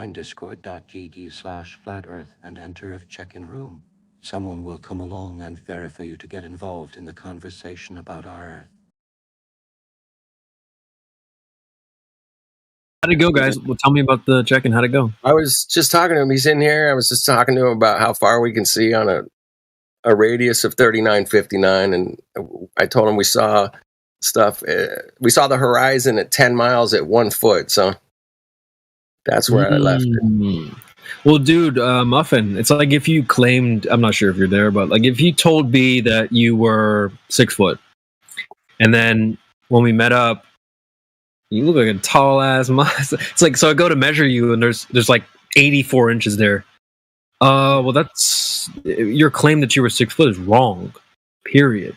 Join discord.gg/flatearth and enter a check-in room. Someone will come along and verify you to get involved in the conversation about our Earth. How'd it go, guys? Well, tell me about the check-in. How'd it go? I was just talking to him. He's in here. I was just talking to him about how far we can see on a radius of 3959, and I told him we saw stuff. We saw the horizon at 10 miles at 1 foot, so that's where I left it. Well, dude, Muffin, it's like if you claimed, I'm not sure if you're there, but like if you told me that you were 6 foot, and then when we met up, you look like a tall ass mouse. It's like, so I go to measure you, and there's like 84 inches there. Well, that's your claim that you were 6 foot is wrong. Period.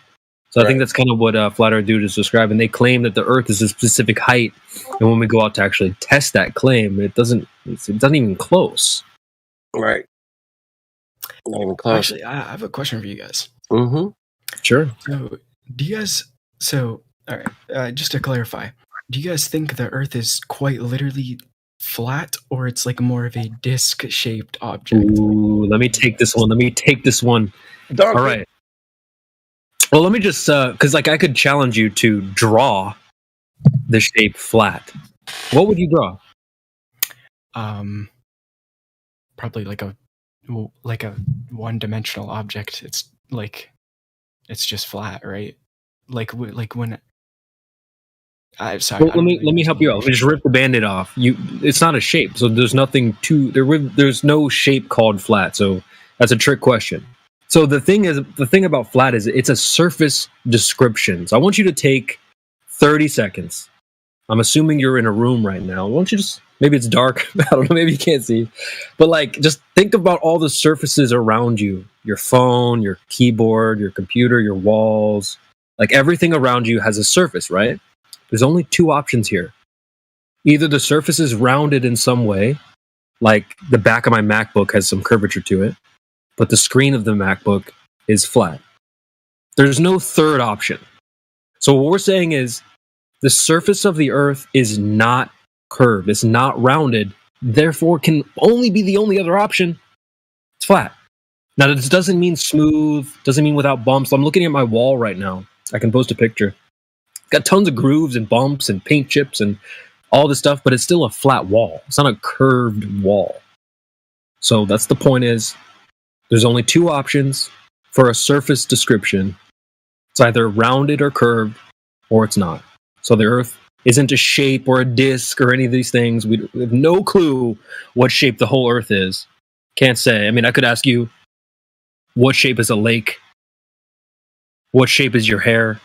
So I think that's kind of what Flat Earth Dude is describing. They claim that the Earth is a specific height, and when we go out to actually test that claim, it doesn't even close. Right. Not even close. Actually, I have a question for you guys. Mm-hmm. Sure. So, do you guys? So, all right. Just to clarify, do you guys think the Earth is quite literally flat, or it's like more of a disc-shaped object? Ooh, let me take this one. All right. Well, let me just because like I could challenge you to draw the shape flat. What would you draw? Probably like a one-dimensional object. It's just flat, right? Like when. I'm sorry. Well, let me help you out. Let me just rip the Band-Aid off. It's not a shape, so there's nothing to there. There's no shape called flat, so that's a trick question. So the thing about flat is it's a surface description. So I want you to take 30 seconds. I'm assuming you're in a room right now. Why don't you just, maybe it's dark. I don't know. Maybe you can't see. But like, just think about all the surfaces around you. Your phone, your keyboard, your computer, your walls. Like everything around you has a surface, right? There's only two options here. Either the surface is rounded in some way, like the back of my MacBook has some curvature to it, but the screen of the MacBook is flat. There's no third option. So what we're saying is the surface of the Earth is not curved. It's not rounded. Therefore, can only be the only other option. It's flat. Now, this doesn't mean smooth, doesn't mean without bumps. I'm looking at my wall right now. I can post a picture. It's got tons of grooves and bumps and paint chips and all this stuff, but it's still a flat wall. It's not a curved wall. So that's the point is, there's only two options for a surface description. It's either rounded or curved, or it's not. So the Earth isn't a shape or a disc or any of these things. We have no clue what shape the whole Earth is. Can't say. I mean, I could ask you, what shape is a lake? What shape is your hair?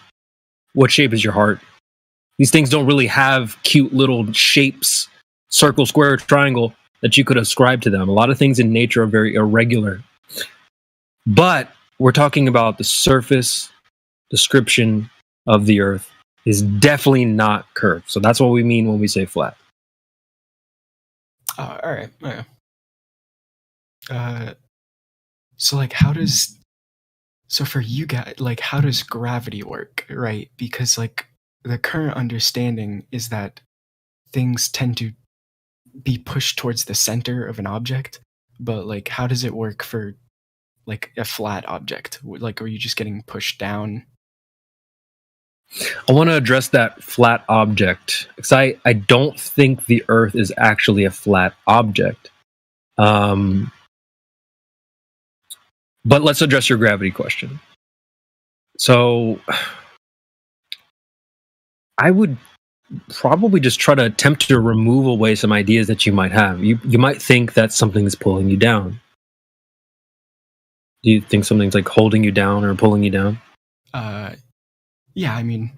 What shape is your heart? These things don't really have cute little shapes, circle, square, triangle, that you could ascribe to them. A lot of things in nature are very irregular. But we're talking about the surface description of the Earth is definitely not curved. So that's what we mean when we say flat. All right. So like, so for you guys, like, how does gravity work, right? Because like the current understanding is that things tend to be pushed towards the center of an object, but like, how does it work for like a flat object? Like, are you just getting pushed down? I want to address that flat object because I don't think the Earth is actually a flat object. But let's address your gravity question. So I would probably just try to attempt to remove away some ideas that you might have. You might think that something is pulling you down. Do you think something's like holding you down or pulling you down? Yeah, I mean,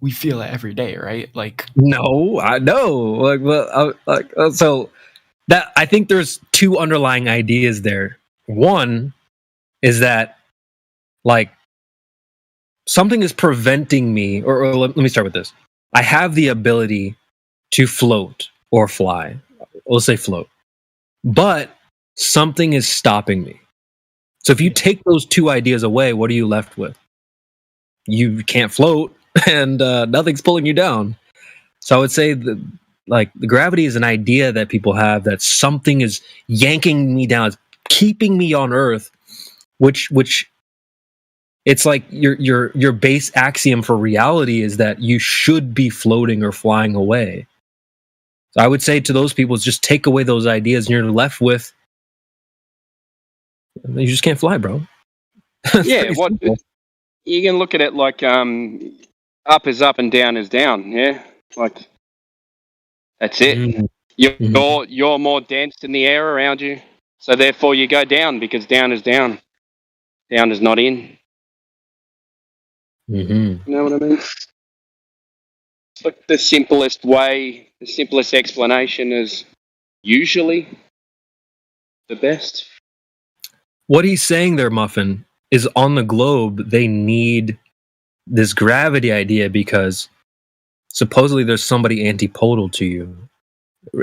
we feel it every day, right? Like, no, I know. Like, well, so that I think there's two underlying ideas there. One is that like something is preventing me, or let me start with this. I have the ability to float or fly. Let's say float, but something is stopping me. So if you take those two ideas away, what are you left with? You can't float and nothing's pulling you down. So I would say like the gravity is an idea that people have that something is yanking me down, it's keeping me on Earth, which it's like your base axiom for reality is that you should be floating or flying away. So I would say to those people is just take away those ideas and you're left with you just can't fly, bro. Yeah, what you can look at it like up is up and down is down. Yeah, like that's it. Mm. You're more dense in the air around you, so therefore you go down because down is down. Down is not in. Mm-hmm. You know what I mean? It's like the simplest way, the simplest explanation is usually the best. What he's saying there, Muffin, is on the globe they need this gravity idea because supposedly there's somebody antipodal to you.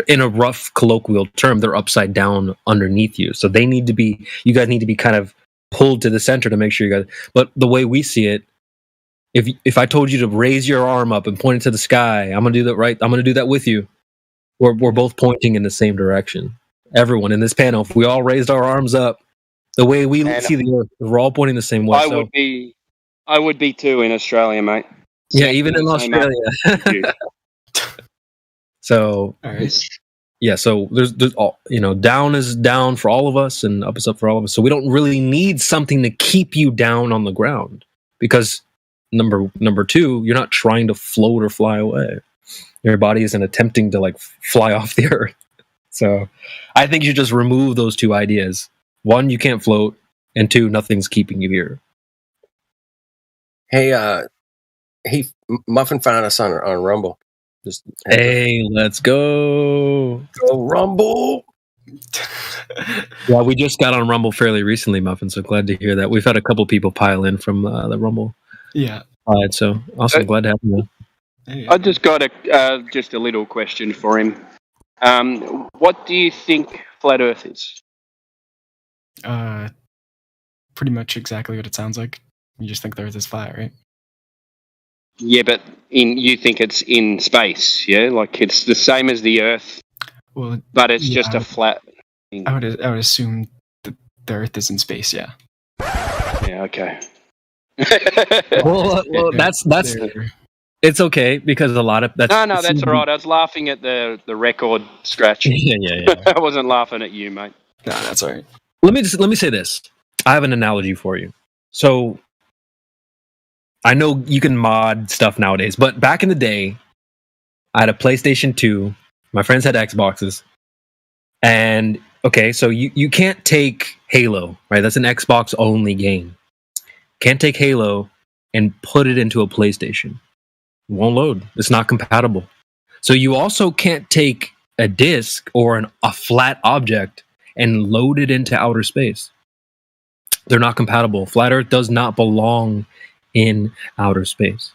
In a rough colloquial term, they're upside down underneath you. So they need to be, you guys need to be kind of pulled to the center to make sure you guys, but the way we see it, if I told you to raise your arm up and point it to the sky, I'm going to do that right. I'm going to do that with you. We're both pointing in the same direction. Everyone in this panel, if we all raised our arms up, the way we see the Earth, we're all pointing the same way. I would be too in Australia, mate. Yeah, even in Australia. So, all right. Yeah, so there's all, down is down for all of us and up is up for all of us. So we don't really need something to keep you down on the ground because number two, you're not trying to float or fly away. Your body isn't attempting to like fly off the earth. So I think you should just remove those two ideas. One, you can't float, and two, nothing's keeping you here. Hey, Muffin found us on Rumble. Hey, let's go Rumble. Yeah, we just got on Rumble fairly recently, Muffin, so glad to hear that. We've had a couple people pile in from the Rumble. Yeah. So awesome, glad to have you. I just got just a little question for him. What do you think flat Earth is? Pretty much exactly what it sounds like. You just think the Earth is flat, right? Yeah, but you think it's in space, yeah? Like it's the same as the Earth, but it's just a flat thing. I would assume that the Earth is in space, yeah. Yeah, okay. well, that's it's okay because a lot of that's no, that's all right. I was laughing at the record scratch. yeah. I wasn't laughing at you, mate. No, that's all right. Let me say this. I have an analogy for you. So I know you can mod stuff nowadays, but back in the day, I had a PlayStation 2. My friends had Xboxes. And okay, so you can't take Halo, right? That's an Xbox only game. Can't take Halo and put it into a PlayStation. It won't load. It's not compatible. So you also can't take a disc or a flat object and load it into outer space. They're not compatible. Flat Earth does not belong in outer space.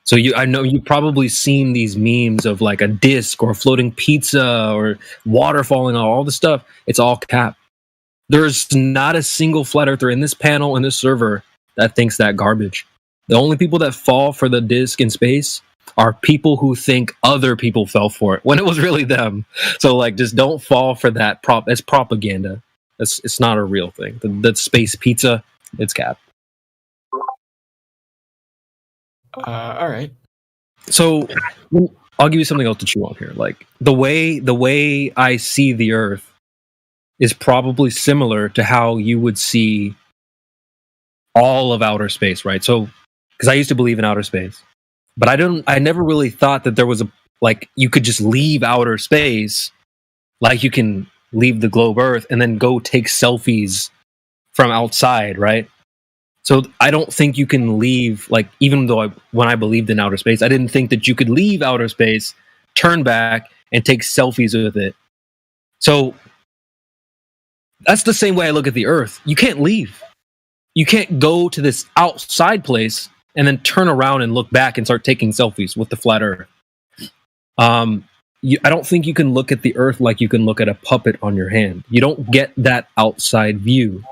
So I know you've probably seen these memes of like a disc or a floating pizza or water falling on all the stuff. It's all cap. There's not a single flat earther in this panel, in this server, that thinks that garbage. The only people that fall for the disc in space are people who think other people fell for it when it was really them. So like, just don't fall for that That's propaganda. It's not a real thing. The space pizza, it's cap. All right. So I'll give you something else to chew on here. Like the way I see the Earth is probably similar to how you would see all of outer space, right? So because I used to believe in outer space, but I never really thought that there was you could just leave outer space, like you can leave the globe Earth and then go take selfies from outside, right? So I don't think you can leave, even though when I believed in outer space, I didn't think that you could leave outer space, turn back, and take selfies with it. So that's the same way I look at the Earth. You can't leave. You can't go to this outside place and then turn around and look back and start taking selfies with the flat Earth. I don't think you can look at the Earth like you can look at a puppet on your hand. You don't get that outside view.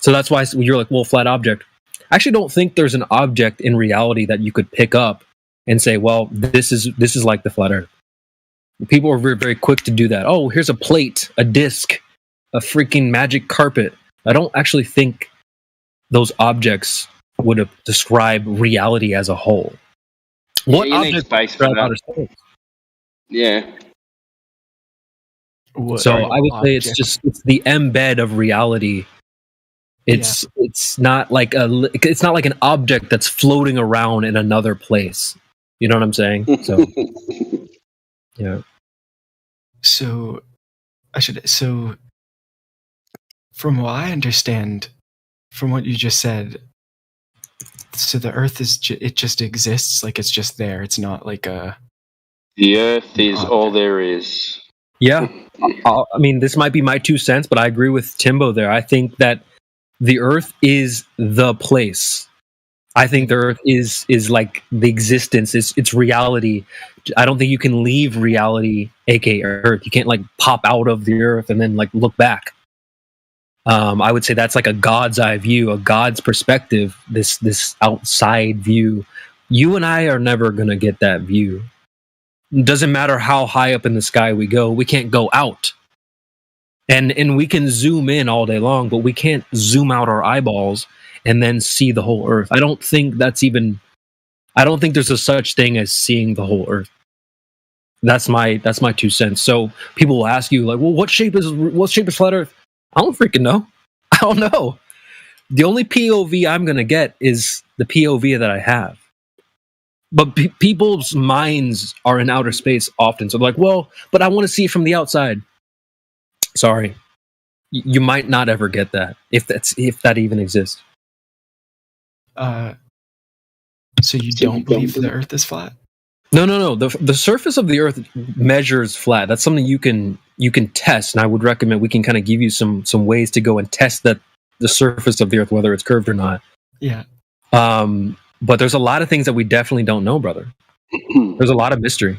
So that's why you're like, well, flat object. I actually don't think there's an object in reality that you could pick up and say, well, this is like the flat Earth. People are very, very quick to do that. Oh, here's a plate, a disc, a freaking magic carpet. I don't actually think those objects would describe reality as a whole. What you need objects space for describe that. outer space? Yeah. So I would say it's the embed of reality. It's not like an object that's floating around in another place. You know what I'm saying? So yeah. So from what I understand, from what you just said, so the Earth is it just exists, like it's just there. It's not like a. The Earth is all there is. Yeah, I mean, this might be my 2 cents, but I agree with Timbo there. I think that the Earth is the place. I think the Earth is like the existence. It's reality. I don't think you can leave reality, aka Earth. You can't like pop out of the Earth and then like look back. I would say that's like a God's eye view, a God's perspective. This outside view. You and I are never gonna get that view. It doesn't matter how high up in the sky we go. We can't go out. And we can zoom in all day long, but we can't zoom out our eyeballs and then see the whole Earth. I don't think there's a such thing as seeing the whole Earth. That's my 2 cents. So people will ask you like, well, what shape is flat Earth? I don't freaking know. I don't know. The only POV I'm gonna get is the POV that I have. But people's minds are in outer space often, so they're like, well, but I want to see it from the outside. Sorry, you might not ever get that if that even exists. So you don't believe the Earth is flat? No. The surface of the Earth measures flat. That's something you can test, and I would recommend we can kind of give you some ways to go and test that the surface of the Earth, whether it's curved or not. Yeah. But there's a lot of things that we definitely don't know, brother. There's a lot of mystery.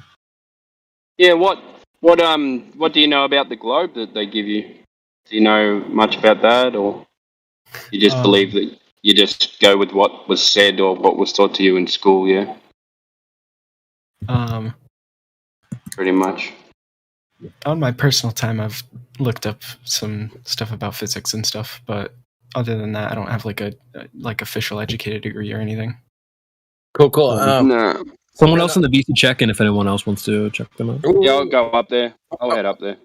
Yeah. What do you know about the globe that they give you? Do you know much about that, or you just believe that you just go with what was said or what was taught to you in school? Yeah. Pretty much. On my personal time, I've looked up some stuff about physics and stuff, but other than that, I don't have like a official educated degree or anything. Cool. No. Someone else in the BC check in if anyone else wants to check them out. Yeah, I'll go up there. I'll head up there.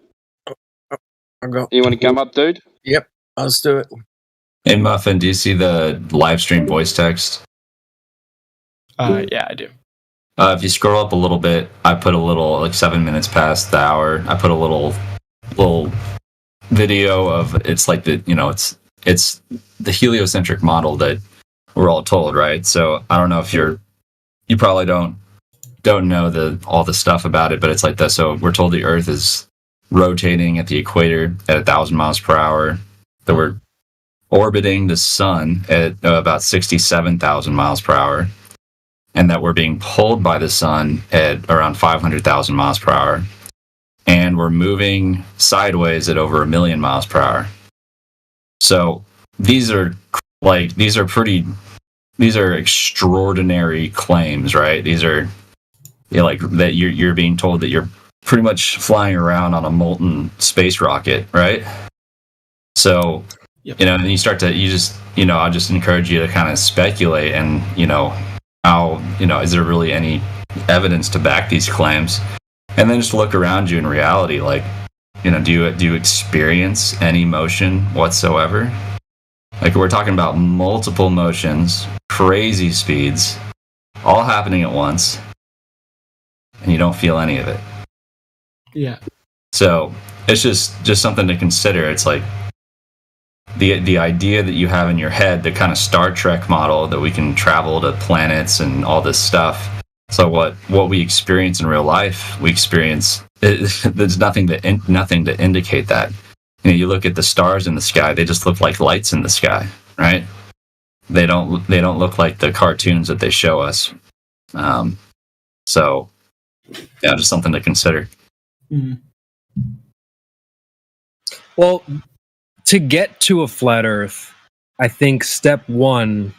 I'll go. You want to come up, dude? Yep, let's do it. Hey, Muffin, do you see the live stream voice text? Yeah, I do. If you scroll up a little bit, I put a little, like 7 minutes past the hour, I put a little video of, it's like the, it's the heliocentric model that we're all told, right? So I don't know if you probably don't know all the stuff about it, but it's like that. So we're told the Earth is rotating at the equator at 1,000 miles per hour, that we're orbiting the sun at about 67,000 miles per hour, and that we're being pulled by the sun at around 500,000 miles per hour, and we're moving sideways at over 1 million miles per hour. So these are extraordinary claims, right? These are like that you're being told that you're pretty much flying around on a molten space rocket, right? So, yep. And you start to, I'll just encourage you to kind of speculate and, how, is there really any evidence to back these claims? And then just look around you in reality, like, do you experience any motion whatsoever? Like, we're talking about multiple motions, crazy speeds, all happening at once, and you don't feel any of it. Yeah. So it's just something to consider. It's like the idea that you have in your head, the kind of Star Trek model that we can travel to planets and all this stuff. So what we experience in real life, there's nothing to indicate that. You look at the stars in the sky; they just look like lights in the sky, right? They don't look like the cartoons that they show us. So, yeah, just something to consider. Mm-hmm. Well, to get to a flat Earth, I think step one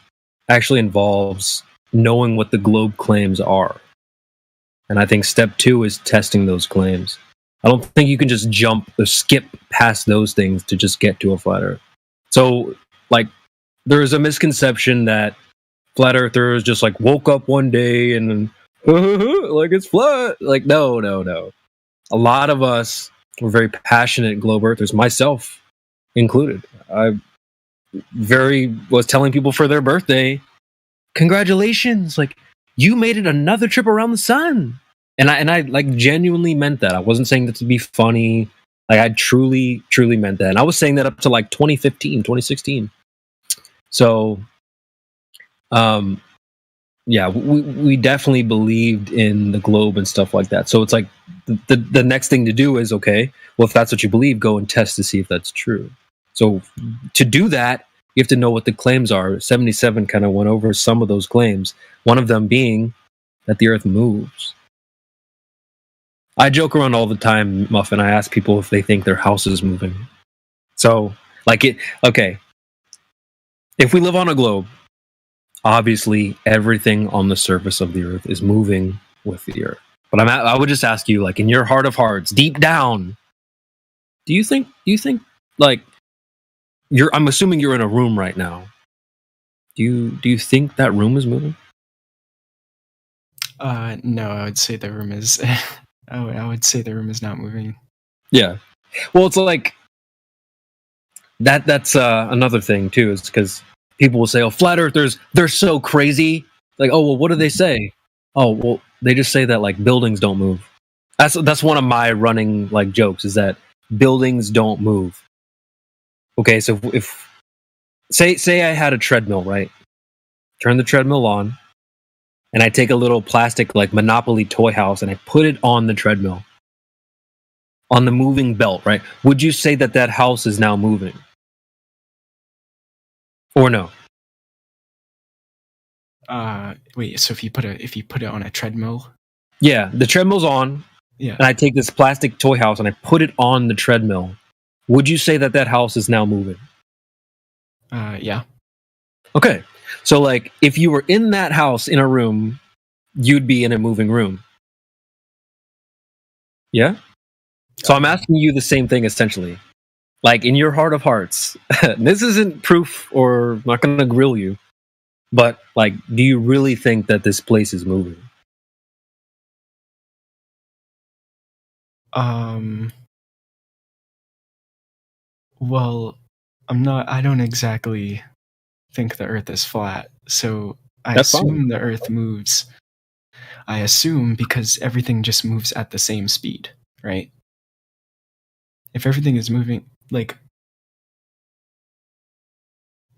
actually involves knowing what the globe claims are. And I think step 2 is testing those claims. I don't think you can just jump or skip past those things to just get to a flat Earth. So, like, there is a misconception that flat earthers just like woke up one day and like it's flat. Like, no. A lot of us were very passionate globe earthers, myself included. I was telling people for their birthday, congratulations, like you made it another trip around the sun. And I like genuinely meant that. I wasn't saying that to be funny. Like, I truly meant that. And I was saying that up to like 2015, 2016. So yeah, we definitely believed in the globe and stuff like that. So it's like the next thing to do is, okay, well, if that's what you believe, go and test to see if that's true. So to do that, you have to know what the claims are. 77 kind of went over some of those claims, one of them being that the earth moves. I joke around all the time, Muffin. I ask people if they think their house is moving. So, okay, if we live on a globe, obviously everything on the surface of the earth is moving with the earth. But I would just ask you, like, in your heart of hearts, deep down, do you think like I'm assuming you're in a room right now. Do you think that room is moving? No, I would say the room is. I would say the room is not moving. Yeah. Well, it's like that's another thing too, is because people will say, "Oh, flat earthers, they're so crazy." Like, oh, well, what do they say? Oh, well, they just say that like buildings don't move. That's one of my running like jokes, is that buildings don't move. Okay, so if say I had a treadmill, right? Turn the treadmill on, and I take a little plastic like Monopoly toy house and I put it on the treadmill, on the moving belt, right? Would you say that house is now moving? Or no? Wait. So if you put it on a treadmill, Yeah, the treadmill's on, yeah, and I take this plastic toy house and I put it on the treadmill. Would you say that house is now moving? yeah. Okay, so like if you were in that house in a room, you'd be in a moving room. Yeah. So I'm asking you the same thing essentially. Like, in your heart of hearts, this isn't proof, or I'm not going to grill you, but like, do you really think that this place is moving? Well, I don't exactly think the Earth is flat, so I That's fine. assume the Earth moves. I assume because everything just moves at the same speed, right? If everything is moving, like,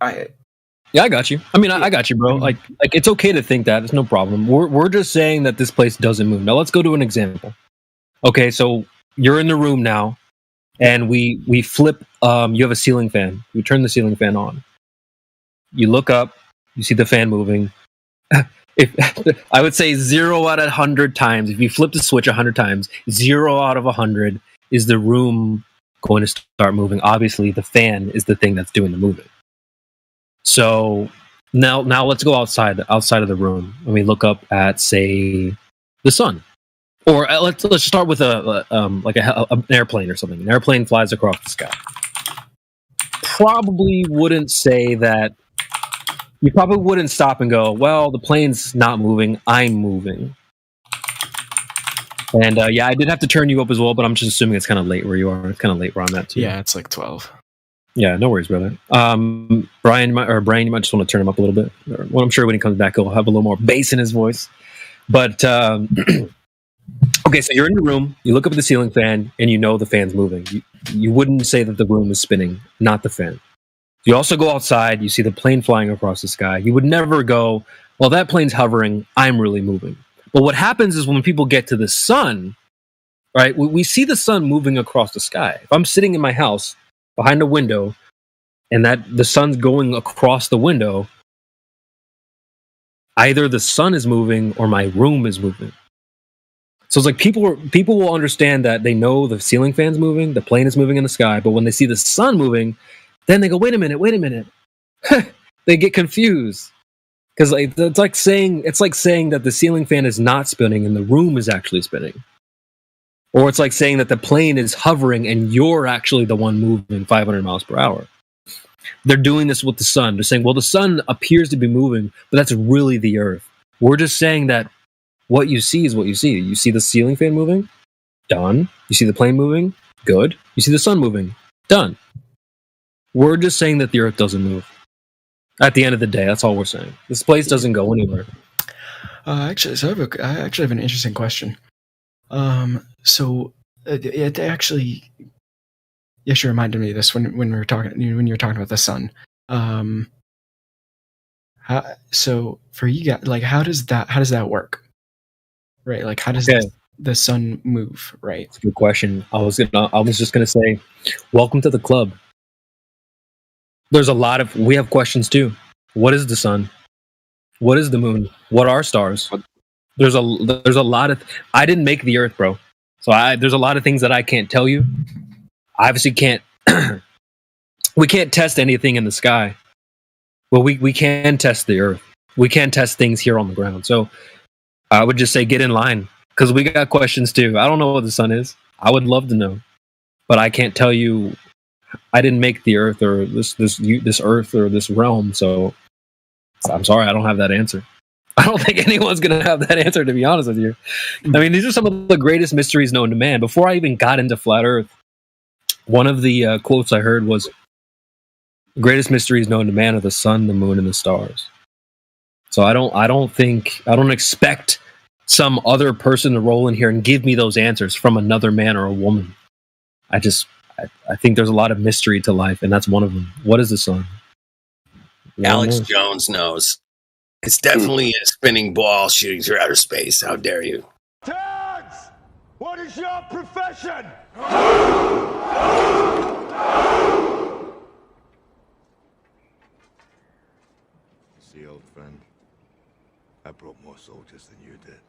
Yeah, I got you. I mean, I got you, bro. Like it's okay to think that. It's no problem. We're just saying that this place doesn't move. Now let's go to an example. Okay, so you're in the room now, and we flip. You have a ceiling fan. You turn the ceiling fan on. You look up. You see the fan moving. If I would say 0 out of 100 times, if you flip the switch 100 times, 0 out of 100 is the room going to start moving. Obviously, the fan is the thing that's doing the moving. So now let's go outside of the room and we look up at, say, the sun, or let's start with an airplane or something. An airplane flies across the sky. Probably wouldn't say that. You probably wouldn't stop and go, well, the plane's not moving, I'm moving. And yeah, I did have to turn you up as well, but I'm just assuming it's kind of late where you are. It's kind of late where I'm at too. yeah, it's like 12. Yeah, no worries, brother. Brian, you might just want to turn him up a little bit. Well, I'm sure when he comes back, he'll have a little more bass in his voice. But okay, so you're in the room, you look up at the ceiling fan, and you know the fan's moving. You wouldn't say that the room is spinning, not the fan. You also go outside, you see the plane flying across the sky. You would never go, well, that plane's hovering, I'm really moving. But what happens is when people get to the sun, right, we see the sun moving across the sky. If I'm sitting in my house behind a window and that the sun's going across the window, either the sun is moving or my room is moving. So it's like people will understand that they know the ceiling fan's moving, the plane is moving in the sky, but when they see the sun moving, then they go, wait a minute. They get confused Because like it's like saying that the ceiling fan is not spinning and the room is actually spinning. Or it's like saying that the plane is hovering and you're actually the one moving 500 miles per hour. They're doing this with the sun. They're saying, well, the sun appears to be moving, but that's really the Earth. We're just saying that what you see is what you see. You see the ceiling fan moving? Done. You see the plane moving? Good. You see the sun moving? Done. We're just saying that the Earth doesn't move. At the end of the day, that's all we're saying. This place doesn't go anywhere. I actually have an interesting question. So it actually, yes, you reminded me of this when we were talking when you were talking about the sun. So for you guys, like, how does that work? Right, like how does the sun move? Right, that's a good question. I was just gonna say, welcome to the club. We have questions too. What is the sun? What is the moon? What are stars? There's a lot of. I didn't make the Earth, bro. So there's a lot of things that I can't tell you. I obviously can't. We can't test anything in the sky. Well, we can test the Earth. We can test things here on the ground. So I would just say get in line because we got questions too. I don't know what the sun is. I would love to know, but I can't tell you. I didn't make the Earth or this Earth or this realm. So I'm sorry, I don't have that answer. I don't think anyone's going to have that answer, to be honest with you. I mean, these are some of the greatest mysteries known to man. Before I even got into flat Earth, one of the quotes I heard was, "The greatest mysteries known to man are the sun, the moon, and the stars." So I don't expect some other person to roll in here and give me those answers from another man or a woman. I think there's a lot of mystery to life, and that's one of them. What is the sun? Alex Jones knows. It's definitely a spinning ball shooting through outer space. How dare you? Tags! What is your profession? See, old friend, I brought more soldiers than you did.